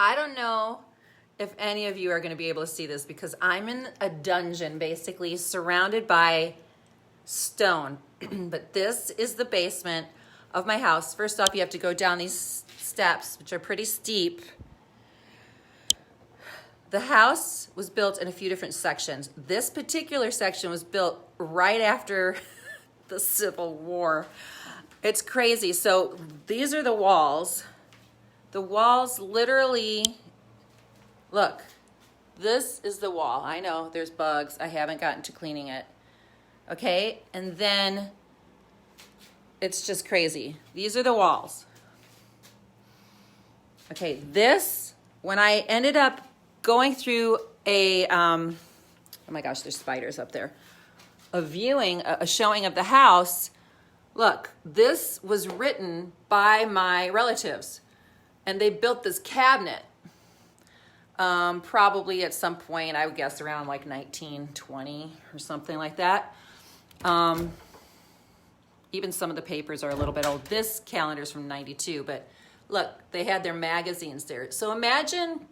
I don't know if any of you are going to be able to see this because I'm in a dungeon basically surrounded by stone. But this is the basement of my house. First off, you have to go down these steps, which are pretty steep. The house was built in a few different sections. This particular section was built right after the Civil War. It's crazy. So these are the walls. The walls literally, look, this is the wall. I know there's bugs. I haven't gotten to cleaning it. Okay, and then it's just crazy. These are the walls. Okay, this, when I ended up going through a, oh my gosh, there's spiders up there, a showing of the house, look, this was written by my relatives, and they built this cabinet, probably at some point, I would guess around like 1920 or something like that. Even some of the papers are a little bit old. This calendar's from 92, but look, they had their magazines there. So imagine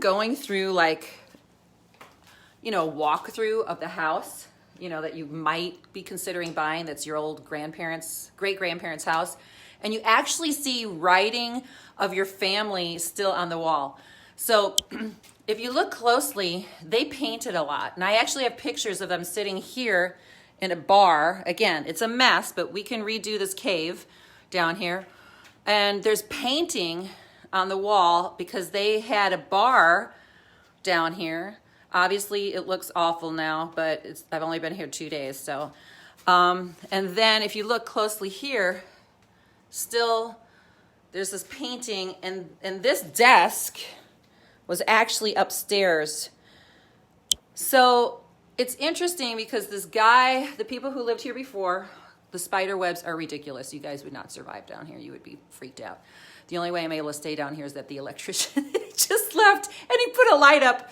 going through like, you know, a walkthrough of the house, you know, that you might be considering buying. That's your old grandparents, great-grandparents' house. And you actually see writing of your family still on the wall. So if you look closely, they painted a lot. And I actually have pictures of them sitting here in a bar. Again, it's a mess, but we can redo this cave down here. And there's painting on the wall because they had a bar down here. Obviously, it looks awful now, but I've only been here 2 days. So, and then if you look closely here, still there's this painting, and this desk was actually upstairs. So it's interesting because this guy, the people who lived here before, the spider webs are ridiculous. You guys would not survive down here. You would be freaked out. The only way I'm able to stay down here is that the electrician just left and he put a light up.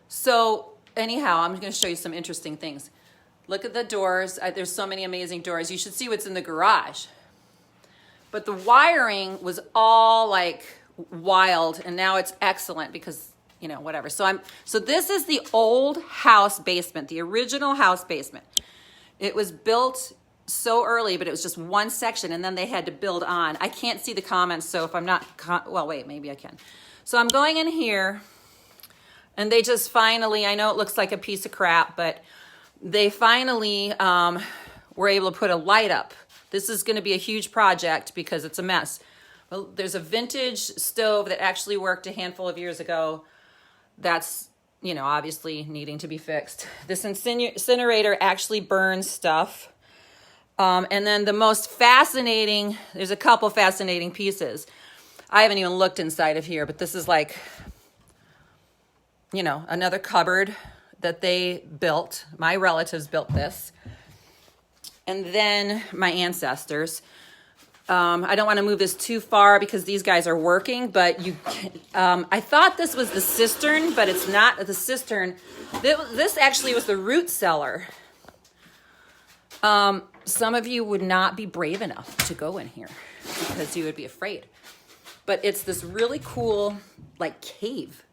So anyhow, I'm going to show you some interesting things. Look at the doors. There's so many amazing doors. You should see what's in the garage. But the wiring was all like wild, and now it's excellent because, you know, whatever. So this is the old house basement, the original house basement. It was built so early, but it was just one section, and then they had to build on. I can't see the comments, so if I'm not, well, wait, maybe I can. So I'm going in here, and they just finally, I know it looks like a piece of crap, but they finally were able to put a light up. This is going to be a huge project because it's a mess. Well, there's a vintage stove that actually worked a handful of years ago. That's, you know, obviously needing to be fixed. This incinerator actually burns stuff. And then the most fascinating, there's a couple fascinating pieces. I haven't even looked inside of here, but this is like, you know, another cupboard that they built. My relatives built this. And then my ancestors. I don't want to move this too far because these guys are working, but I thought this was the cistern, but it's not the cistern. This actually was the root cellar. Some of you would not be brave enough to go in here because you would be afraid. But it's this really cool, like, cave.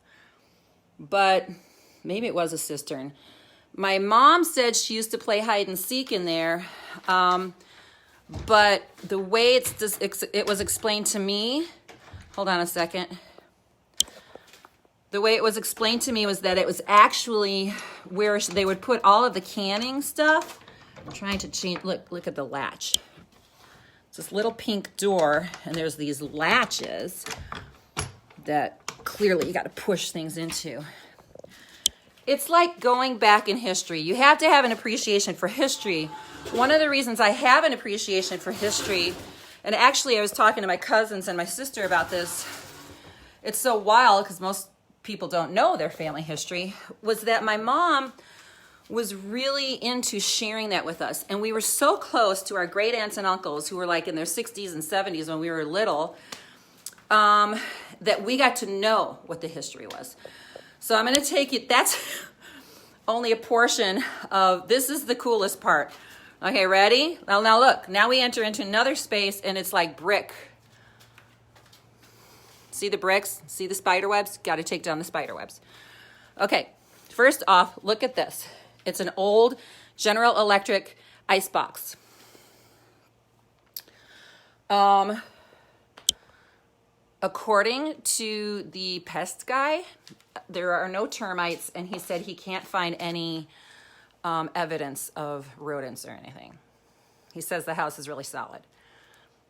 But maybe it was a cistern. My mom said she used to play hide and seek in there. But the way it was explained to me, hold on a second. The way it was explained to me was that it was actually where they would put all of the canning stuff. I'm trying to change, look at the latch. It's this little pink door, and there's these latches that clearly you got to push things into. It's like going back in history. You have to have an appreciation for history. One of the reasons I have an appreciation for history, and actually I was talking to my cousins and my sister about this, it's so wild because most people don't know their family history, was that my mom was really into sharing that with us. And we were so close to our great aunts and uncles who were like in their 60s and 70s when we were little, that we got to know what the history was. So I'm going to take you, that's only a portion of, this is the coolest part. Okay, ready? Well, now look, now we enter into another space and it's like brick. See the bricks? See the spider webs? Got to take down the spider webs. Okay, first off, look at this. It's an old General Electric ice box. According to the pest guy, there are no termites, and he said he can't find any evidence of rodents or anything. He says the house is really solid.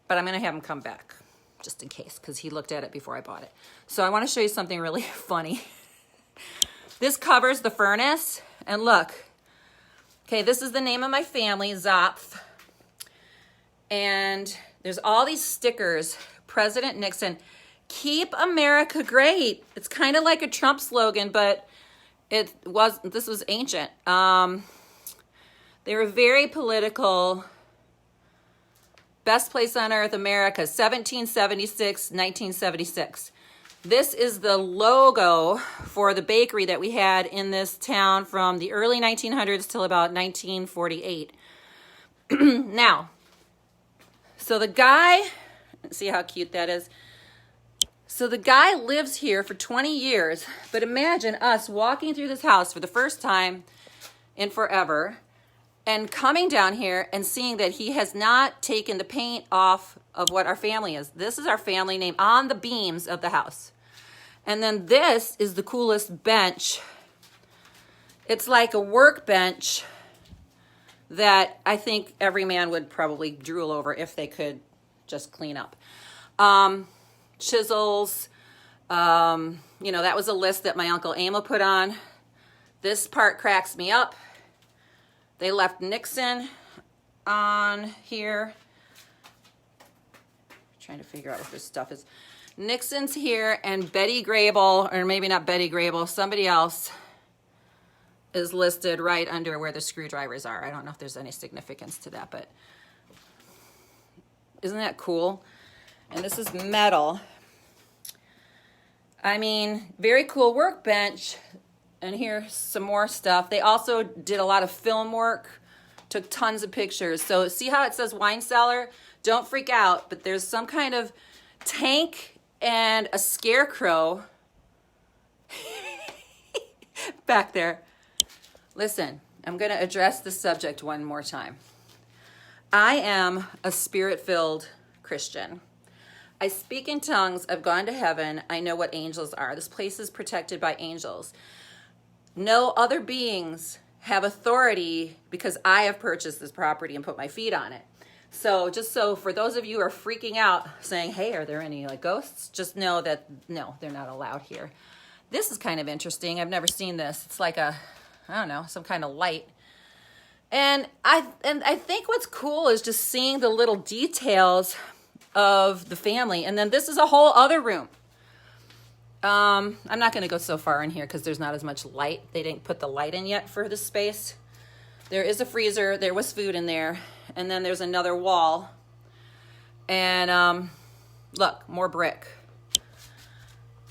But I'm going to have him come back just in case, because he looked at it before I bought it. So I want to show you something really funny. This covers the furnace, and look. Okay, this is the name of my family, Zapf. And there's all these stickers. President Nixon, keep America great. It's kind of like a Trump slogan, but this was ancient. They were very political. Best place on earth, America, 1776, 1976. This is the logo for the bakery that we had in this town from the early 1900s till about 1948. Now, so the guy, see how cute that is? So the guy lives here for 20 years, but imagine us walking through this house for the first time in forever and coming down here and seeing that he has not taken the paint off of what our family is. This is our family name on the beams of the house. And then this is the coolest bench. It's like a workbench that I think every man would probably drool over if they could just clean up. Chisels, that was a list that my Uncle Emil put on. This part cracks me up. They left Nixon on here. I'm trying to figure out what this stuff is. Nixon's here, and Betty Grable, or maybe not Betty Grable, somebody else is listed right under where the screwdrivers are. I don't know if there's any significance to that, but isn't that cool? And this is metal. I mean, very cool workbench. And here's some more stuff. They also did a lot of film work, took tons of pictures. So see how it says wine cellar? Don't freak out, but there's some kind of tank and a scarecrow back there. Listen, I'm going to address the subject one more time. I am a spirit-filled Christian. I speak in tongues. I've gone to heaven. I know what angels are. This place is protected by angels. No other beings have authority because I have purchased this property and put my feet on it. So just so for those of you who are freaking out saying, hey, are there any ghosts? Just know that no, they're not allowed here. This is kind of interesting. I've never seen this. It's like some kind of light. And I think what's cool is just seeing the little details of the family. And then this is a whole other room. I'm not going to go so far in here because there's not as much light. They didn't put the light in yet for this space. There is a freezer. There was food in there. And then there's another wall. And look, more brick.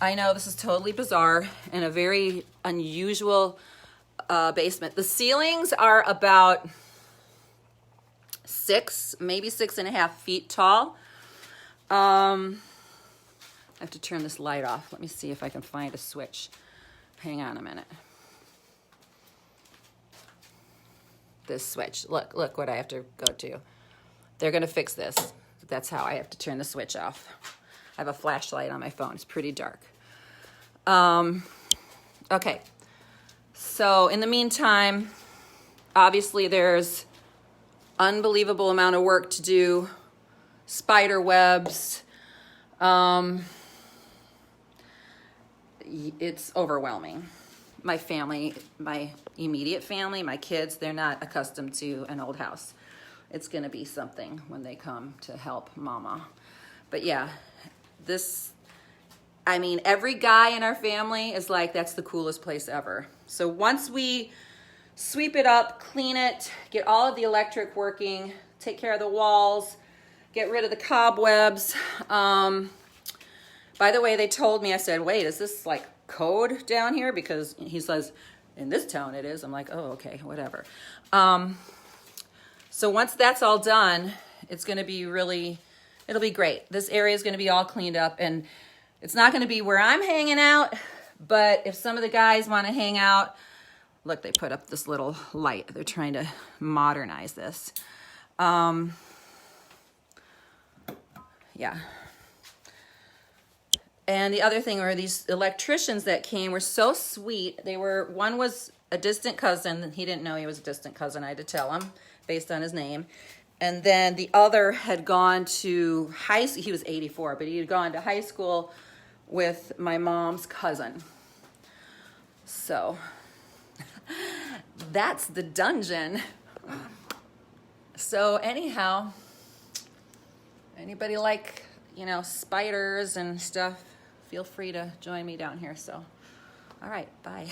I know this is totally bizarre and a very unusual basement. The ceilings are about 6, maybe 6.5 feet tall. I have to turn this light off. Let me see if I can find a switch. Hang on a minute. This switch. Look what I have to go to. They're going to fix this. That's how I have to turn the switch off. I have a flashlight on my phone. It's pretty dark. Okay. So in the meantime, obviously there's unbelievable amount of work to do. Spider webs. It's overwhelming. My family, my immediate family, my kids, they're not accustomed to an old house. It's going to be something when they come to help mama. But yeah, every guy in our family is like, that's the coolest place ever. So once we sweep it up, clean it, get all of the electric working, take care of the walls, get rid of the cobwebs. By the way, they told me, I said, wait, is this like code down here? Because he says, in this town it is. I'm like, oh, okay, whatever. So once that's all done, it's going to be it'll be great. This area is going to be all cleaned up. And It's not going to be where I'm hanging out, but if some of the guys want to hang out, look, they put up this little light. They're trying to modernize this. Yeah. And the other thing were these electricians that came were so sweet. One was a distant cousin. He didn't know he was a distant cousin. I had to tell him based on his name. And then the other had gone to high school. He was 84, but he had gone to high school with my mom's cousin. So that's the dungeon. So anyhow, anybody like, spiders and stuff, feel free to join me down here. So, all right, bye.